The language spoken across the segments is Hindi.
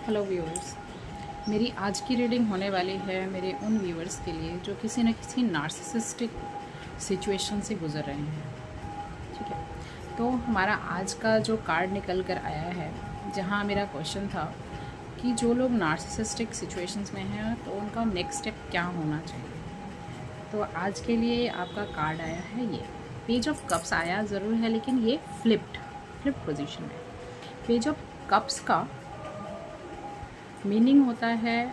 हेलो व्यूअर्स, मेरी आज की रीडिंग होने वाली है मेरे उन व्यूअर्स के लिए जो किसी न किसी नार्सिसिस्टिक सिचुएशन से गुज़र रहे हैं। ठीक है, तो हमारा आज का जो कार्ड निकल कर आया है, जहाँ मेरा क्वेश्चन था कि जो लोग नार्सिसिस्टिक सिचुएशंस में हैं तो उनका नेक्स्ट स्टेप क्या होना चाहिए। तो आज के लिए आपका कार्ड आया है ये पेज ऑफ कप्स आया ज़रूर है, लेकिन ये फ्लिप्ड पोजीशन में। पेज ऑफ कप्स का मीनिंग होता है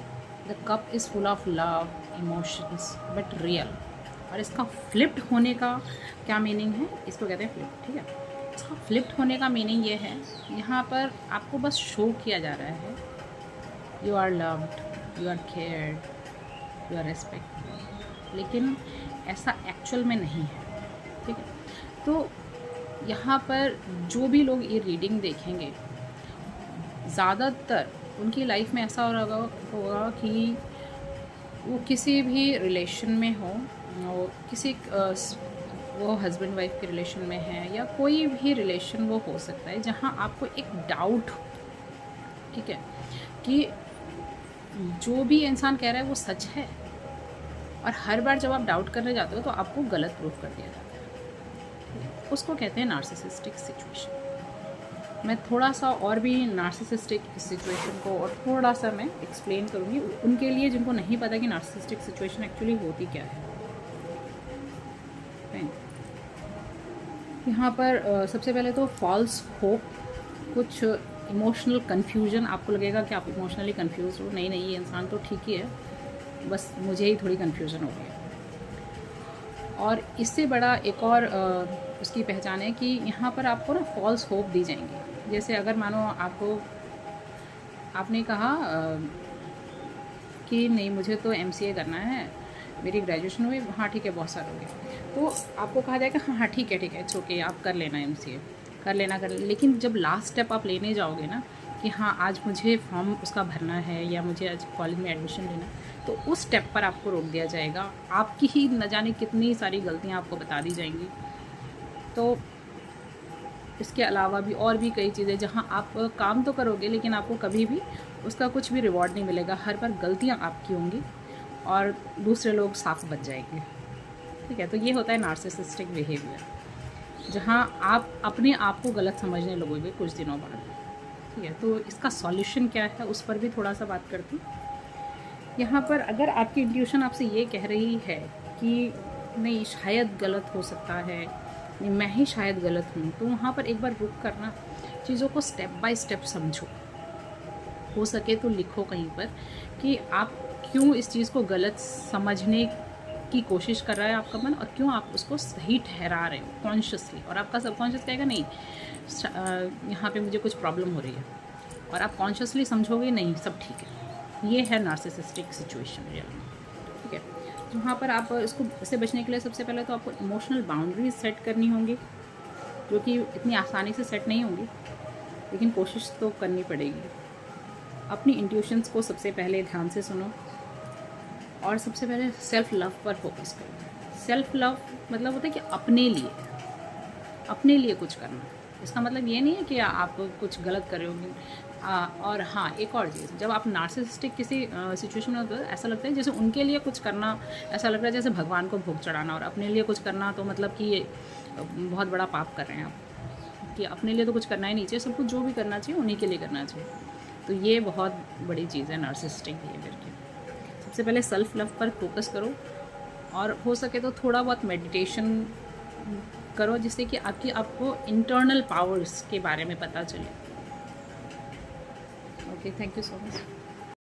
the cup is full of love emotions but real. और इसका फ्लिप्ड होने का क्या मीनिंग है, इसको कहते हैं फ्लिप्ड। ठीक है, इसका फ्लिप्ड होने का मीनिंग ये है, यहाँ पर आपको बस शो किया जा रहा है you are loved, you are cared, you are respect, लेकिन ऐसा एक्चुअल में नहीं है। ठीक है, तो यहाँ पर जो भी लोग ये रीडिंग देखेंगे, ज़्यादातर उनकी लाइफ में ऐसा होगा कि वो किसी भी रिलेशन में हो, वो किसी वो हस्बैंड वाइफ के रिलेशन में है या कोई भी रिलेशन वो हो सकता है जहाँ आपको एक डाउट, ठीक है, कि जो भी इंसान कह रहा है वो सच है, और हर बार जब आप डाउट करने जाते हो तो आपको गलत प्रूफ कर दिया जाता है। उसको कहते हैं नार्सिसिस्टिक सिचुएशन। मैं थोड़ा सा और भी नार्सिसिस्टिक सिचुएशन को और थोड़ा सा मैं एक्सप्लेन करूँगी उनके लिए जिनको नहीं पता कि नार्सिसिस्टिक सिचुएशन एक्चुअली होती क्या है। यहाँ पर सबसे पहले तो फॉल्स होप, कुछ इमोशनल कन्फ्यूजन। आपको लगेगा कि आप इमोशनली कन्फ्यूज हो, नहीं नहीं ये इंसान तो ठीक ही है, बस मुझे ही थोड़ी कन्फ्यूज़न हो गई। और इससे बड़ा एक और उसकी पहचान है कि यहाँ पर आपको ना फॉल्स होप दी जाएंगी। जैसे अगर मानो आपने कहा कि नहीं मुझे तो MCA करना है, मेरी ग्रेजुएशन हुई, हाँ ठीक है बहुत सारा हो गया, तो आपको कहा जाएगा हाँ ठीक है इट्स ओके, आप कर लेना MCA, कर लेना। लेकिन जब लास्ट स्टेप आप लेने जाओगे ना कि हाँ आज मुझे फॉर्म उसका भरना है या मुझे आज कॉलेज में एडमिशन लेना, तो उस स्टेप पर आपको रोक दिया जाएगा। आपकी ही न जाने कितनी सारी गलतियाँ आपको बता दी जाएंगी। तो इसके अलावा भी और भी कई चीज़ें जहाँ आप काम तो करोगे लेकिन आपको कभी भी उसका कुछ भी रिवॉर्ड नहीं मिलेगा। हर बार गलतियाँ आपकी होंगी और दूसरे लोग साफ बच जाएंगे। ठीक है, तो ये होता है नार्सिसिस्टिक बिहेवियर, जहाँ आप अपने आप को गलत समझने लगोगे कुछ दिनों बाद। ठीक है, तो इसका सॉल्यूशन क्या है उस पर भी थोड़ा सा बात करती हूँ। यहाँ पर अगर आपकी इंट्यूशन आपसे ये कह रही है कि नहीं शायद गलत हो सकता है, मैं ही शायद गलत हूँ, तो वहाँ पर एक बार रुक करना चीज़ों को स्टेप बाय स्टेप समझो। हो सके तो लिखो कहीं पर कि आप क्यों इस चीज़ को गलत समझने की कोशिश कर रहा है आपका मन, और क्यों आप उसको सही ठहरा रहे हो कॉन्शियसली। और आपका सबकॉन्शियस कहेगा नहीं यहाँ पे मुझे कुछ प्रॉब्लम हो रही है, और आप कॉन्शियसली समझोगे नहीं सब ठीक है। ये है नार्सिसिस्टिक सिचुएशन रियल में। ठीक है, वहाँ पर आप इससे बचने के लिए सबसे पहले तो आपको इमोशनल बाउंड्रीज सेट करनी होंगी, जो कि इतनी आसानी से सेट नहीं होंगी, लेकिन कोशिश तो करनी पड़ेगी। अपनी इंट्यूशंस को सबसे पहले ध्यान से सुनो, और सबसे पहले सेल्फ लव पर फोकस करो। सेल्फ लव मतलब होता है कि अपने लिए कुछ करना। इसका मतलब ये नहीं है कि आप कुछ गलत कर रहे होंगे। और हाँ, एक और चीज़, जब आप नार्सिसिस्टिक किसी सिचुएशन में होते हो, ऐसा लगता है जैसे उनके लिए कुछ करना, ऐसा लग रहा है जैसे भगवान को भोग चढ़ाना, और अपने लिए कुछ करना तो मतलब कि ये बहुत बड़ा पाप कर रहे हैं आप, कि अपने लिए तो कुछ करना ही नहीं चाहिए, सब कुछ जो भी करना चाहिए उन्हीं के लिए करना चाहिए। तो ये बहुत बड़ी चीज़ है नार्सिसिस्टिक बिहेवियर की। सबसे पहले सेल्फ लव पर फोकस करो, और हो सके तो थोड़ा बहुत मेडिटेशन करो, जिससे कि आपको इंटरनल पावर्स के बारे में पता चले। Okay, thank you so much.